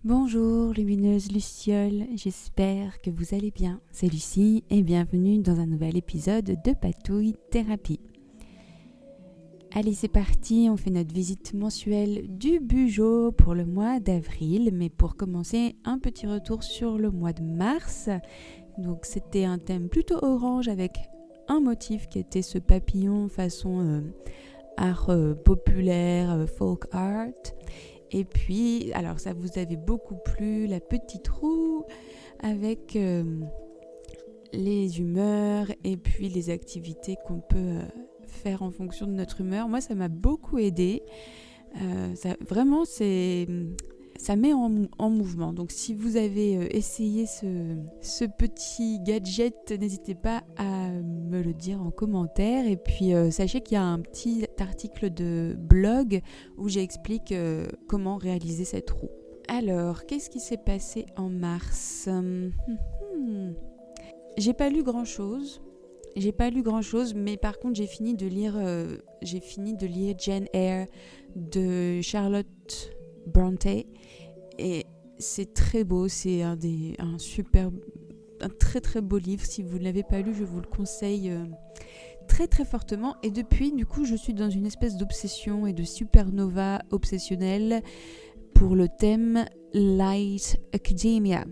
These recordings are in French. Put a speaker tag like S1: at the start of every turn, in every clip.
S1: Bonjour lumineuse Luciole, j'espère que vous allez bien. C'est Lucie et bienvenue dans un nouvel épisode de Patouille Thérapie. Allez, c'est parti, on fait notre visite mensuelle du Bugeaud pour le mois d'avril. Mais pour commencer, un petit retour sur le mois de mars. Donc c'était un thème plutôt orange avec un motif qui était ce papillon façon art populaire, folk art. Et puis, alors ça vous avait beaucoup plu, la petite roue avec les humeurs et puis les activités qu'on peut faire en fonction de notre humeur. Moi, ça m'a beaucoup aidé. Vraiment, ça met en mouvement. Donc, si vous avez essayé ce petit gadget, n'hésitez pas à me le dire en commentaire. Et puis, sachez qu'il y a un petit article de blog où j'explique comment réaliser cette roue. Alors, qu'est-ce qui s'est passé en mars ? J'ai pas lu grand-chose, mais par contre, j'ai fini de lire Jane Eyre de Charlotte Bronte et c'est très beau, c'est un très très beau livre. Si vous ne l'avez pas lu, je vous le conseille très très fortement. Et depuis, du coup, je suis dans une espèce d'obsession et de supernova obsessionnelle pour le thème Light Academia.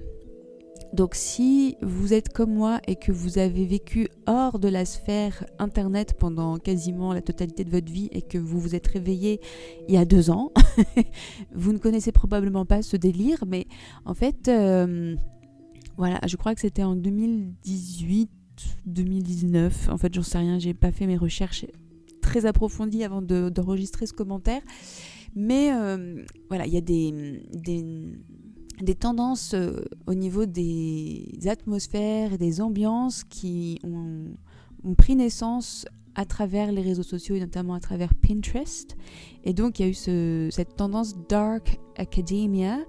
S1: Donc si vous êtes comme moi et que vous avez vécu hors de la sphère internet pendant quasiment la totalité de votre vie et que vous vous êtes réveillé il y a 2 ans, vous ne connaissez probablement pas ce délire, mais en fait, voilà, je crois que c'était en 2018-2019, en fait j'en sais rien, j'ai pas fait mes recherches très approfondies avant d'enregistrer ce commentaire, mais voilà, il y a des tendances au niveau des atmosphères et des ambiances qui ont pris naissance à travers les réseaux sociaux et notamment à travers Pinterest. Et donc il y a eu cette tendance Dark Academia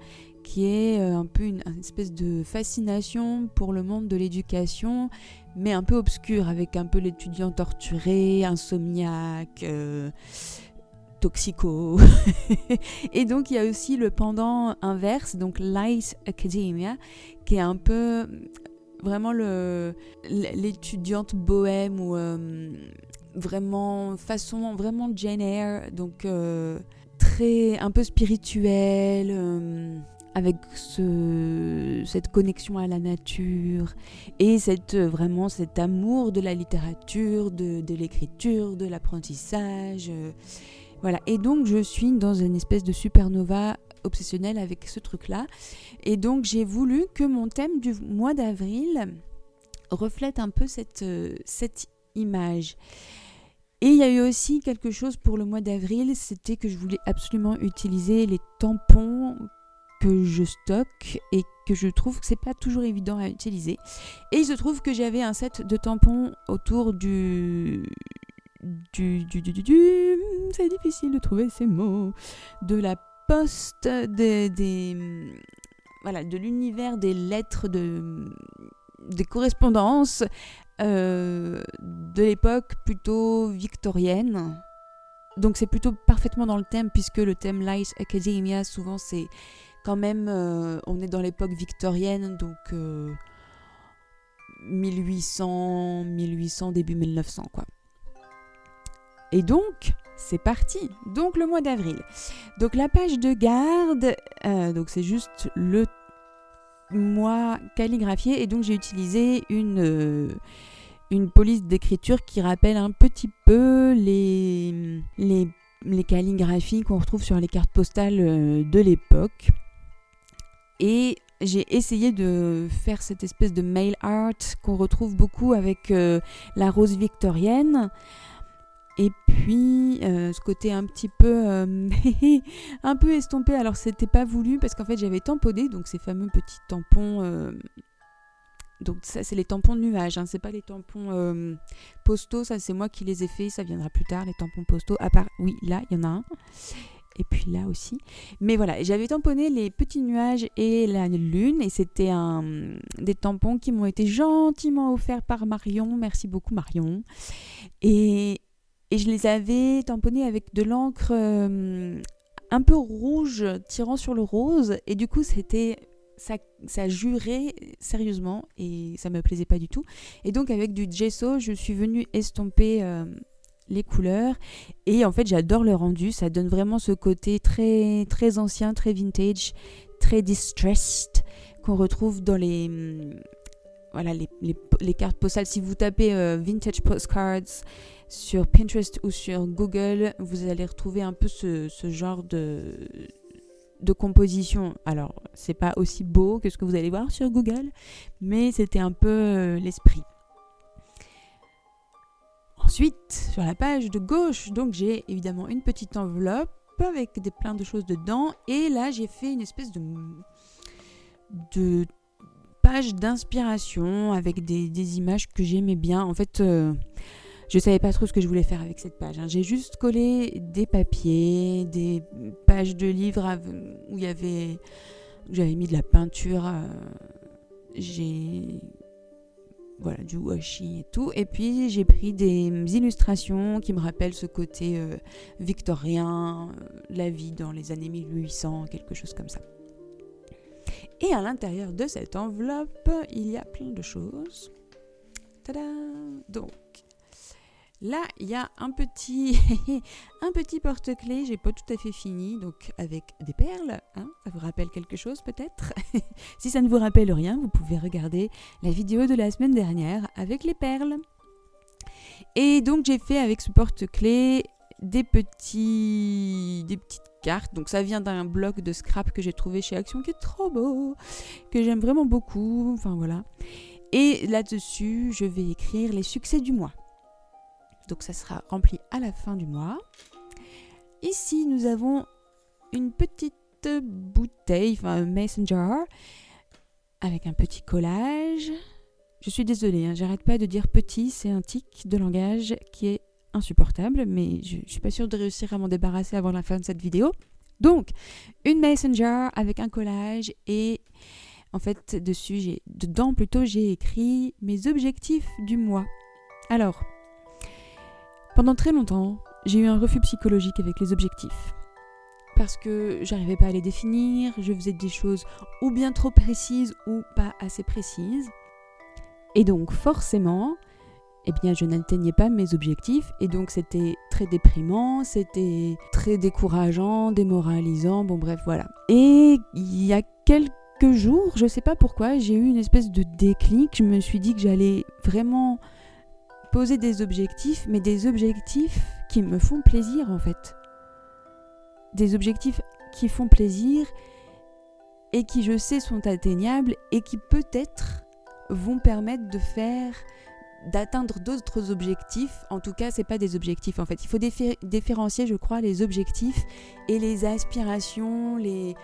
S1: qui est un peu une espèce de fascination pour le monde de l'éducation, mais un peu obscur, avec un peu l'étudiant torturé, insomniaque, toxico. Et donc il y a aussi le pendant inverse, donc Light Academia, qui est un peu vraiment l'étudiante bohème ou vraiment façon vraiment Jane Eyre, donc très un peu spirituelle, avec cette connexion à la nature et vraiment cet amour de la littérature, de l'écriture, de l'apprentissage. Voilà, et donc je suis dans une espèce de supernova obsessionnelle avec ce truc-là. Et donc j'ai voulu que mon thème du mois d'avril reflète un peu cette image. Et il y a eu aussi quelque chose pour le mois d'avril, c'était que je voulais absolument utiliser les tampons que je stocke et que je trouve que c'est pas toujours évident à utiliser. Et il se trouve que j'avais un set de tampons autour c'est difficile de trouver ces mots, de la poste, voilà, de l'univers des lettres, des correspondances de l'époque plutôt victorienne. Donc c'est plutôt parfaitement dans le thème, puisque le thème Light Academia, souvent c'est quand même, on est dans l'époque victorienne, donc 1800, début 1900 quoi. Et donc, c'est parti. Donc, le mois d'avril. Donc, la page de garde, donc c'est juste le mois calligraphié. Et donc, j'ai utilisé une police d'écriture qui rappelle un petit peu les calligraphies qu'on retrouve sur les cartes postales de l'époque. Et j'ai essayé de faire cette espèce de mail art qu'on retrouve beaucoup avec la rose victorienne. Et puis ce côté un petit peu un peu estompé, alors c'était pas voulu parce qu'en fait j'avais tamponné, donc ces fameux petits tampons, donc ça c'est les tampons de nuages, hein, c'est pas les tampons postaux, ça c'est moi qui les ai faits, ça viendra plus tard, les tampons postaux, à part, oui là il y en a un, et puis là aussi, mais voilà, j'avais tamponné les petits nuages et la lune, et c'était des tampons qui m'ont été gentiment offerts par Marion, merci beaucoup Marion, et je les avais tamponnés avec de l'encre un peu rouge tirant sur le rose et du coup ça jurait sérieusement et ça me plaisait pas du tout. Et donc avec du gesso, je suis venue estomper les couleurs et en fait j'adore le rendu, ça donne vraiment ce côté très, très ancien, très vintage, très distressed qu'on retrouve dans les cartes postales. Si vous tapez vintage postcards sur Pinterest ou sur Google, vous allez retrouver un peu ce genre de composition. Alors, c'est pas aussi beau que ce que vous allez voir sur Google, mais c'était un peu l'esprit. Ensuite, sur la page de gauche, donc j'ai évidemment une petite enveloppe avec plein de choses dedans, et là j'ai fait une espèce de page d'inspiration avec des images que j'aimais bien. En fait, je savais pas trop ce que je voulais faire avec cette page. J'ai juste collé des papiers, des pages de livres où j'avais mis de la peinture, du washi et tout. Et puis j'ai pris des illustrations qui me rappellent ce côté victorien, la vie dans les années 1800, quelque chose comme ça. Et à l'intérieur de cette enveloppe, il y a plein de choses. Tada! Donc, là, il y a un petit porte-clés, j'ai pas tout à fait fini, donc avec des perles, ça vous rappelle quelque chose peut-être? Si ça ne vous rappelle rien, vous pouvez regarder la vidéo de la semaine dernière avec les perles. Et donc j'ai fait avec ce porte-clés des petites cartes, donc ça vient d'un bloc de scrap que j'ai trouvé chez Action qui est trop beau, que j'aime vraiment beaucoup, enfin voilà. Et là-dessus, je vais écrire les succès du mois. Donc ça sera rempli à la fin du mois. Ici, nous avons une petite bouteille, un mason jar, avec un petit collage. Je suis désolée, j'arrête pas de dire petit, c'est un tic de langage qui est insupportable, mais je suis pas sûre de réussir à m'en débarrasser avant la fin de cette vidéo. Donc, une mason jar avec un collage et en fait, dedans j'ai écrit mes objectifs du mois. Alors, pendant très longtemps, j'ai eu un refus psychologique avec les objectifs. Parce que j'arrivais pas à les définir, je faisais des choses ou bien trop précises ou pas assez précises. Et donc forcément, je n'atteignais pas mes objectifs et donc c'était très déprimant, c'était très décourageant, démoralisant, bon bref, voilà. Et il y a quelques jours, je sais pas pourquoi, j'ai eu une espèce de déclic, je me suis dit que j'allais vraiment poser des objectifs, mais des objectifs qui me font plaisir en fait. Des objectifs qui font plaisir et qui je sais sont atteignables et qui peut-être vont permettre d'atteindre d'autres objectifs. En tout cas, c'est pas des objectifs en fait. Il faut différencier, je crois, les objectifs et les aspirations, les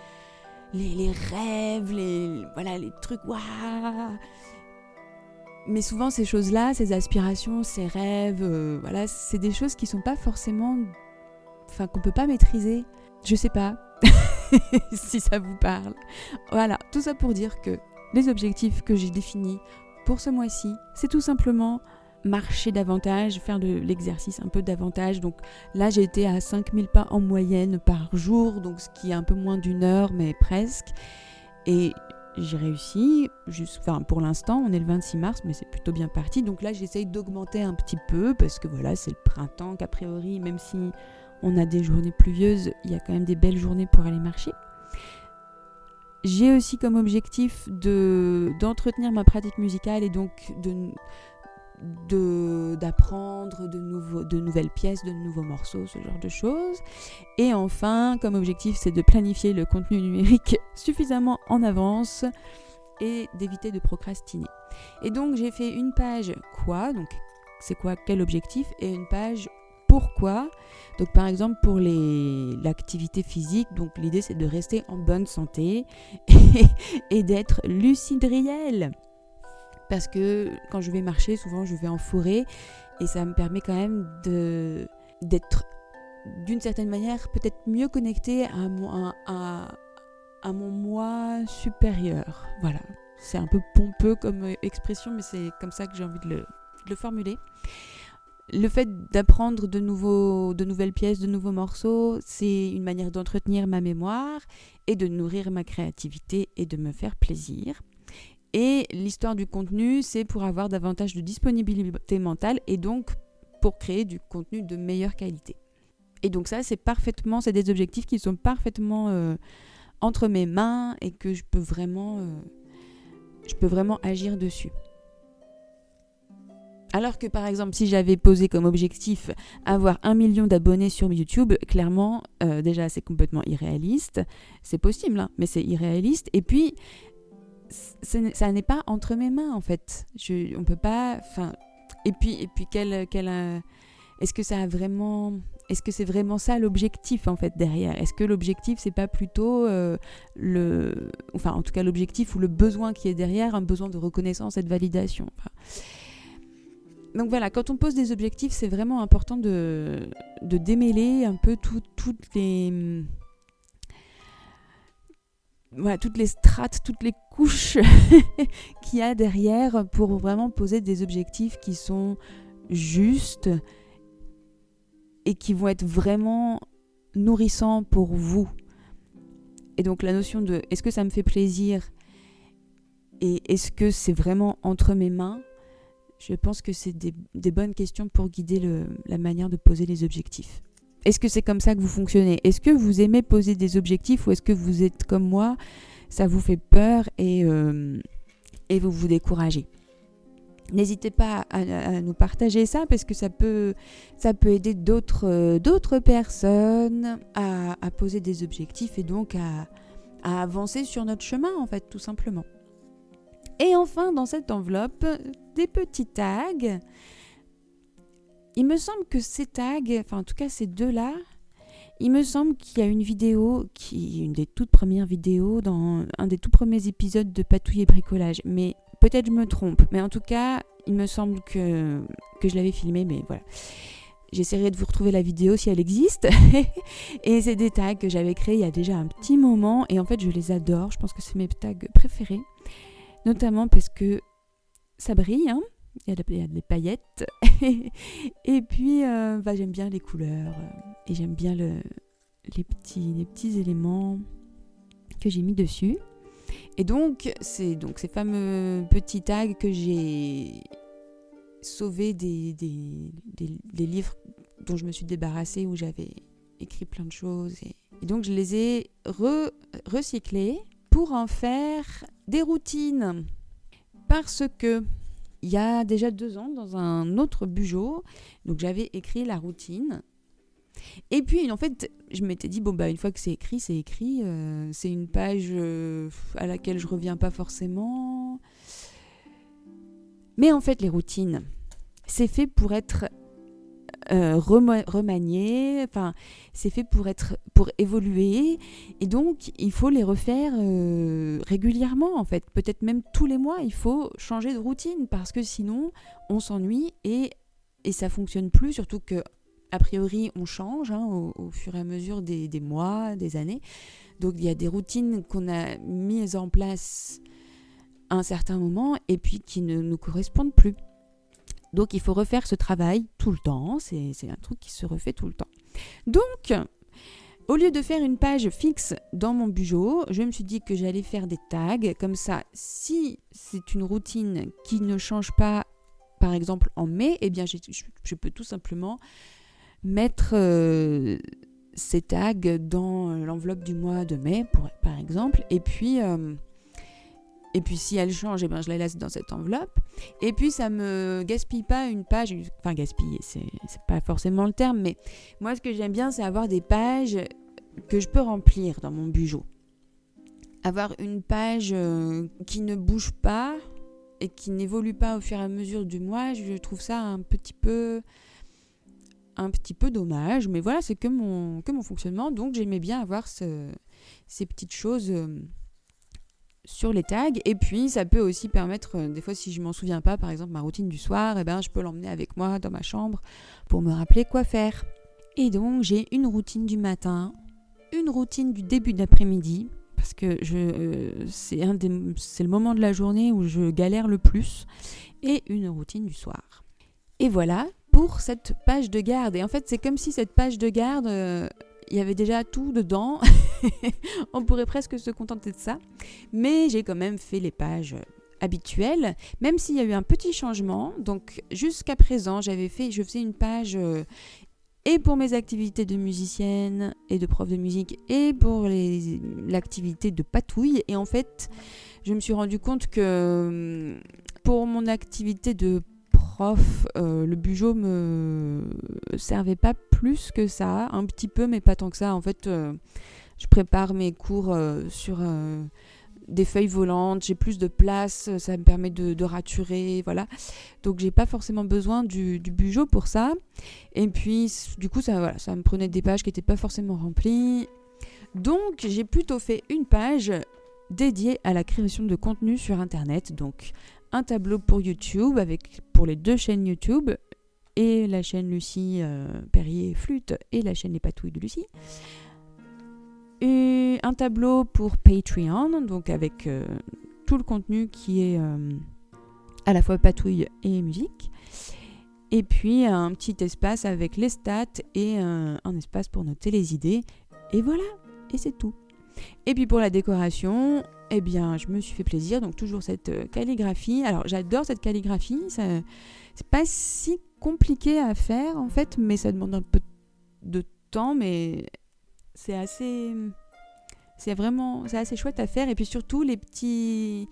S1: rêves, les trucs waouh. Mais souvent ces choses-là, ces aspirations, ces rêves, c'est des choses qui sont pas forcément, qu'on peut pas maîtriser. Je sais pas si ça vous parle. Voilà, tout ça pour dire que les objectifs que j'ai définis pour ce mois-ci, c'est tout simplement marcher davantage, faire de l'exercice un peu davantage. Donc là, j'ai été à 5000 pas en moyenne par jour, donc ce qui est un peu moins d'une heure, mais presque. Et j'ai réussi, pour l'instant, on est le 26 mars, mais c'est plutôt bien parti. Donc là, j'essaye d'augmenter un petit peu, parce que voilà, c'est le printemps, qu'a priori, même si on a des journées pluvieuses, il y a quand même des belles journées pour aller marcher. J'ai aussi comme objectif d'entretenir ma pratique musicale et donc d'apprendre de nouvelles pièces, de nouveaux morceaux, ce genre de choses. Et enfin, comme objectif, c'est de planifier le contenu numérique suffisamment en avance et d'éviter de procrastiner. Et donc, j'ai fait une page quoi, donc c'est quoi, quel objectif, et une page pourquoi. Donc par exemple pour l'activité physique, donc l'idée c'est de rester en bonne santé et d'être lucide réel. Parce que quand je vais marcher, souvent je vais en forêt et ça me permet quand même d'être d'une certaine manière peut-être mieux connectée à mon moi supérieur. Voilà, c'est un peu pompeux comme expression, mais c'est comme ça que j'ai envie de le formuler. Le fait d'apprendre de nouvelles pièces, de nouveaux morceaux, c'est une manière d'entretenir ma mémoire et de nourrir ma créativité et de me faire plaisir. Et l'histoire du contenu, c'est pour avoir davantage de disponibilité mentale et donc pour créer du contenu de meilleure qualité. Et donc ça, c'est des objectifs qui sont parfaitement entre mes mains et que je peux vraiment agir dessus. Alors que par exemple, si j'avais posé comme objectif avoir 1 million d'abonnés sur YouTube, clairement, déjà c'est complètement irréaliste. C'est possible, hein, mais c'est irréaliste. Et puis, ça n'est pas entre mes mains en fait. On peut pas. Et puis est-ce que c'est vraiment ça l'objectif en fait derrière ? Est-ce que l'objectif c'est pas plutôt en tout cas l'objectif ou le besoin qui est derrière, un besoin de reconnaissance et de validation. Donc voilà, quand on pose des objectifs, c'est vraiment important de démêler un peu toutes les strates, toutes les couches qu'il y a derrière pour vraiment poser des objectifs qui sont justes et qui vont être vraiment nourrissants pour vous. Et donc la notion de est-ce que ça me fait plaisir et est-ce que c'est vraiment entre mes mains ? Je pense que c'est des bonnes questions pour guider la manière de poser les objectifs. Est-ce que c'est comme ça que vous fonctionnez ? Est-ce que vous aimez poser des objectifs ou est-ce que vous êtes comme moi, ça vous fait peur et vous vous découragez ? N'hésitez pas à nous partager ça parce que ça peut aider d'autres personnes à poser des objectifs et donc à avancer sur notre chemin en fait, tout simplement. Et enfin, dans cette enveloppe, des petits tags. Il me semble que ces tags, en tout cas ces deux-là, il me semble qu'il y a une vidéo, une des toutes premières vidéos, dans un des tout premiers épisodes de Patouille et Bricolage. Mais peut-être je me trompe, mais en tout cas, il me semble que je l'avais filmé, mais voilà. J'essaierai de vous retrouver la vidéo si elle existe. Et c'est des tags que j'avais créés il y a déjà un petit moment. Et en fait, je les adore. Je pense que c'est mes tags préférés. Notamment parce que ça brille, hein. Il y a des paillettes. Et puis, j'aime bien les couleurs. Et j'aime bien les petits éléments que j'ai mis dessus. Et donc, c'est ces fameux petits tags que j'ai sauvés des livres dont je me suis débarrassée, où j'avais écrit plein de choses. Et donc, je les ai recyclés pour en faire des routines. Parce que il y a déjà 2 ans, dans un autre bugeot, donc j'avais écrit la routine. Et puis, en fait, je m'étais dit, une fois que c'est écrit, c'est écrit. C'est une page à laquelle je reviens pas forcément. Mais en fait, les routines, c'est fait pour être remanié, c'est fait pour évoluer, et donc il faut les refaire régulièrement en fait, peut-être même tous les mois. Il faut changer de routine parce que sinon on s'ennuie et ça fonctionne plus, surtout que a priori on change au fur et à mesure des mois, des années. Donc il y a des routines qu'on a mises en place à un certain moment et puis qui ne nous correspondent plus. Donc, il faut refaire ce travail tout le temps. C'est un truc qui se refait tout le temps. Donc, au lieu de faire une page fixe dans mon bugeot, je me suis dit que j'allais faire des tags. Comme ça, si c'est une routine qui ne change pas, par exemple en mai, eh bien, je peux tout simplement mettre ces tags dans l'enveloppe du mois de mai, par exemple. Et puis si elle change, je la laisse dans cette enveloppe. Et puis ça me gaspille pas une page. Enfin, gaspiller, c'est pas forcément le terme, mais moi ce que j'aime bien, c'est avoir des pages que je peux remplir dans mon bugeot. Avoir une page qui ne bouge pas et qui n'évolue pas au fur et à mesure du mois, je trouve ça un petit peu dommage. Mais voilà, c'est que mon fonctionnement. Donc j'aimais bien avoir ces petites choses sur les tags. Et puis ça peut aussi permettre, des fois si je m'en souviens pas, par exemple ma routine du soir, je peux l'emmener avec moi dans ma chambre pour me rappeler quoi faire. Et donc j'ai une routine du matin, une routine du début d'après-midi, parce que c'est le moment de la journée où je galère le plus, et une routine du soir. Et voilà pour cette page de garde. Et en fait, c'est comme si cette page de garde, il y avait déjà tout dedans. On pourrait presque se contenter de ça. Mais j'ai quand même fait les pages habituelles, même s'il y a eu un petit changement. Donc, jusqu'à présent, je faisais une page et pour mes activités de musicienne et de prof de musique et pour l'activité de patouille. Et en fait, je me suis rendu compte que pour mon activité de prof, le Bujo me servait pas plus que ça, un petit peu mais pas tant que ça. En fait, je prépare mes cours sur des feuilles volantes, j'ai plus de place, ça me permet de raturer, voilà. Donc j'ai pas forcément besoin du Bujo pour ça. Et puis du coup ça me prenait des pages qui n'étaient pas forcément remplies. Donc j'ai plutôt fait une page dédiée à la création de contenu sur internet. Donc un tableau pour YouTube pour les 2 chaînes YouTube et la chaîne Lucie Perrier Flûte et la chaîne Les Patouilles de Lucie. Et un tableau pour Patreon, donc avec tout le contenu qui est à la fois patouille et musique. Et puis un petit espace avec les stats et un espace pour noter les idées. Et voilà, et c'est tout. Et puis pour la décoration, eh bien, je me suis fait plaisir, donc toujours cette calligraphie. Alors j'adore cette calligraphie, c'est pas si compliqué à faire en fait, mais ça demande un peu de temps, mais c'est assez chouette à faire. Et puis surtout les petits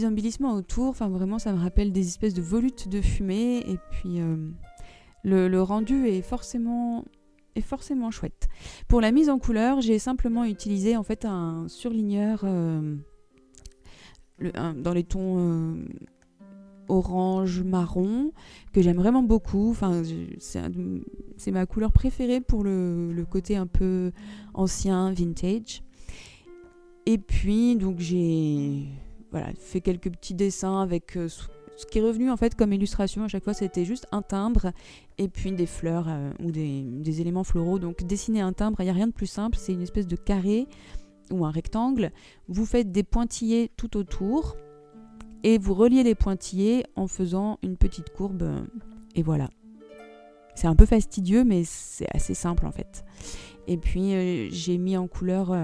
S1: embellissements autour, enfin vraiment ça me rappelle des espèces de volutes de fumée. Et puis le rendu est forcément chouette. Pour la mise en couleur, j'ai simplement utilisé en fait un surligneur dans les tons orange marron que j'aime vraiment beaucoup. Enfin, c'est ma couleur préférée pour le côté un peu ancien, vintage. Et puis donc j'ai fait quelques petits dessins avec ce qui est revenu en fait comme illustration à chaque fois, c'était juste un timbre et puis des fleurs ou des éléments floraux. Donc dessiner un timbre, il n'y a rien de plus simple, c'est une espèce de carré ou un rectangle. Vous faites des pointillés tout autour et vous reliez les pointillés en faisant une petite courbe et voilà. C'est un peu fastidieux mais c'est assez simple en fait. Et puis j'ai mis en couleur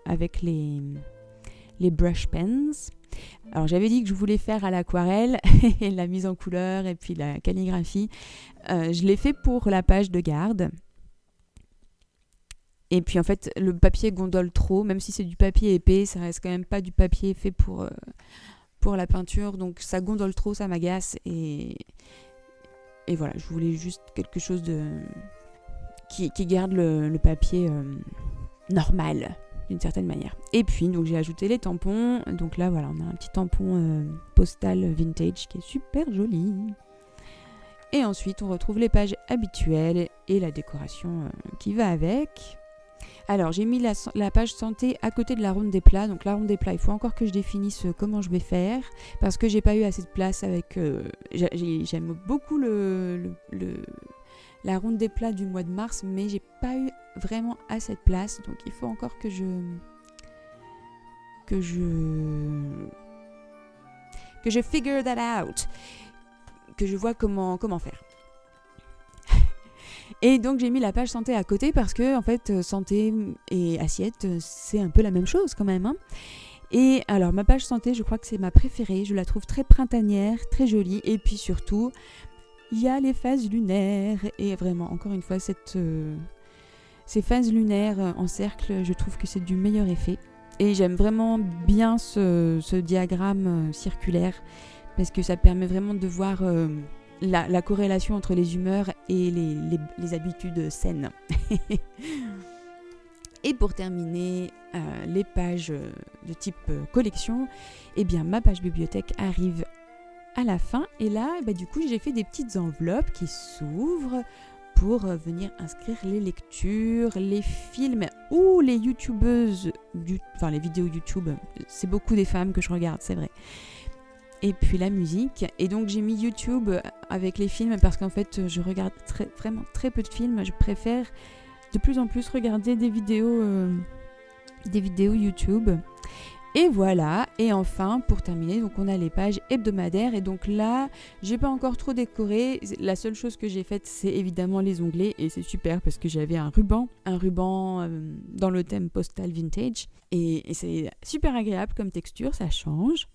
S1: avec les brush pens. Alors j'avais dit que je voulais faire à l'aquarelle et la mise en couleur et puis la calligraphie. Je l'ai fait pour la page de garde. Et puis en fait le papier gondole trop, même si c'est du papier épais, ça reste quand même pas du papier fait pour la peinture. Donc ça gondole trop, ça m'agace et voilà, je voulais juste quelque chose qui garde le papier normal d'une certaine manière. Et puis donc j'ai ajouté les tampons. Donc là voilà, on a un petit tampon postal vintage qui est super joli. Et ensuite on retrouve les pages habituelles et la décoration qui va avec. Alors j'ai mis la page santé à côté de la ronde des plats. Donc la ronde des plats, il faut encore que je définisse comment je vais faire parce que j'ai pas eu assez de place avec. J'aime beaucoup la ronde des plats du mois de mars, mais j'ai pas eu vraiment assez de place, donc il faut encore que je figure that out, que je vois comment faire. Et donc j'ai mis la page santé à côté parce que en fait santé et assiette c'est un peu la même chose quand même, hein. Et alors ma page santé, je crois que c'est ma préférée, je la trouve très printanière, très jolie, et puis surtout il y a les phases lunaires et vraiment encore une fois ces phases lunaires en cercle, je trouve que c'est du meilleur effet. Et j'aime vraiment bien ce diagramme circulaire parce que ça permet vraiment de voir la corrélation entre les humeurs et les habitudes saines. Et pour terminer les pages de type collection, eh bien ma page bibliothèque arrive à la fin. Et là, du coup, j'ai fait des petites enveloppes qui s'ouvrent pour venir inscrire les lectures, les films ou les youtubeuses, les vidéos YouTube. C'est beaucoup des femmes que je regarde, c'est vrai. Et puis la musique. Et donc j'ai mis YouTube avec les films parce qu'en fait, je regarde vraiment très peu de films. Je préfère de plus en plus regarder des vidéos YouTube. Et voilà, et enfin, pour terminer, donc on a les pages hebdomadaires. Et donc là, j'ai pas encore trop décoré. La seule chose que j'ai faite, c'est évidemment les onglets. Et c'est super parce que j'avais un ruban dans le thème postal vintage. Et c'est super agréable comme texture, ça change.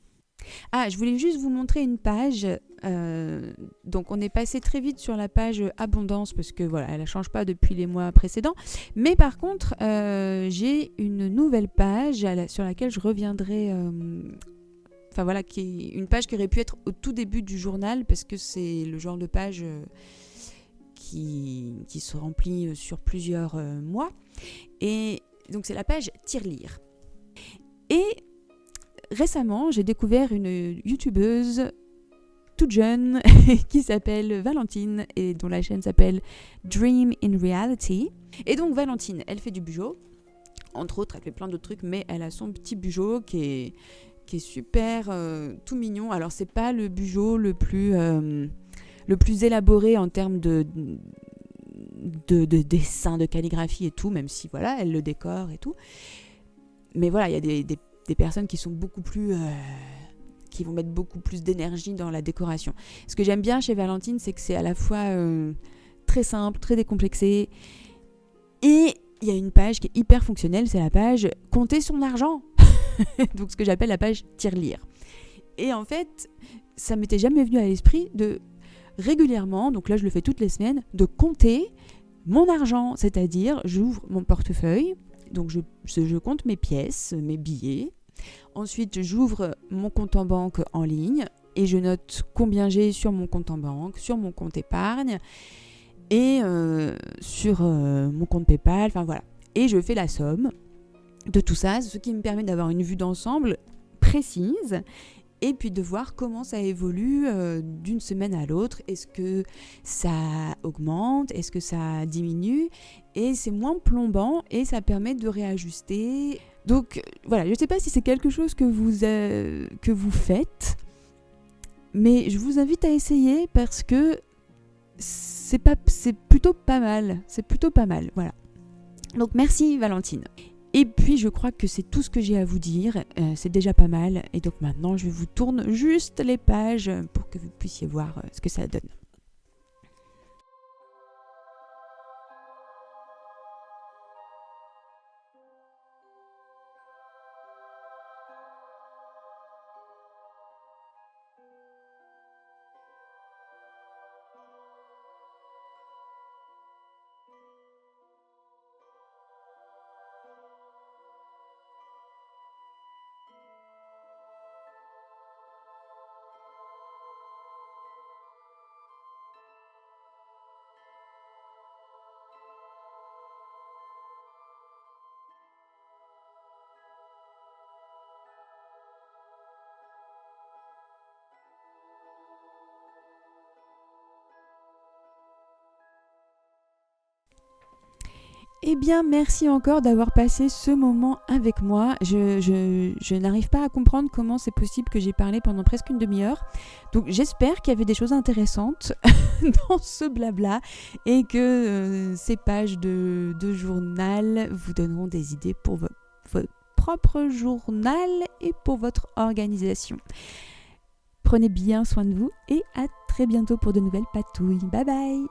S1: Ah, je voulais juste vous montrer une page. Donc on est passé très vite sur la page abondance parce que voilà, elle ne change pas depuis les mois précédents. Mais par contre, j'ai une nouvelle page sur laquelle je reviendrai. Enfin voilà, qui est une page qui aurait pu être au tout début du journal parce que c'est le genre de page qui se remplit sur plusieurs mois. Et donc c'est la page tirelire. Et récemment, j'ai découvert une youtubeuse toute jeune qui s'appelle Valentine et dont la chaîne s'appelle Dream in Reality. Et donc Valentine, elle fait du bujo. Entre autres, elle fait plein d'autres trucs, mais elle a son petit bujo qui est super tout mignon. Alors, c'est pas le bujo le plus élaboré en termes de dessin, de calligraphie et tout, même si voilà, elle le décore et tout. Mais voilà, il y a des personnes qui sont beaucoup plus qui vont mettre beaucoup plus d'énergie dans la décoration. Ce que j'aime bien chez Valentine, c'est que c'est à la fois très simple, très décomplexé, et il y a une page qui est hyper fonctionnelle, c'est la page compter son argent. Donc ce que j'appelle la page tirelire. Et en fait, ça m'était jamais venu à l'esprit de régulièrement, donc là je le fais toutes les semaines, de compter mon argent, c'est-à-dire j'ouvre mon portefeuille, donc je compte mes pièces, mes billets. Ensuite, j'ouvre mon compte en banque en ligne et je note combien j'ai sur mon compte en banque, sur mon compte épargne et sur mon compte PayPal, enfin voilà. Et je fais la somme de tout ça, ce qui me permet d'avoir une vue d'ensemble précise et puis de voir comment ça évolue d'une semaine à l'autre. Est-ce que ça augmente? Est-ce que ça diminue? Et c'est moins plombant et ça permet de réajuster. Donc voilà, je ne sais pas si c'est quelque chose que vous faites, mais je vous invite à essayer parce que c'est plutôt pas mal. C'est plutôt pas mal, voilà. Donc merci Valentine. Et puis je crois que c'est tout ce que j'ai à vous dire, c'est déjà pas mal. Et donc maintenant je vous tourne juste les pages pour que vous puissiez voir ce que ça donne. Eh bien, merci encore d'avoir passé ce moment avec moi. Je n'arrive pas à comprendre comment c'est possible que j'ai parlé pendant presque une demi-heure. Donc, j'espère qu'il y avait des choses intéressantes dans ce blabla et que ces pages de journal vous donneront des idées pour votre propre journal et pour votre organisation. Prenez bien soin de vous et à très bientôt pour de nouvelles patouilles. Bye bye!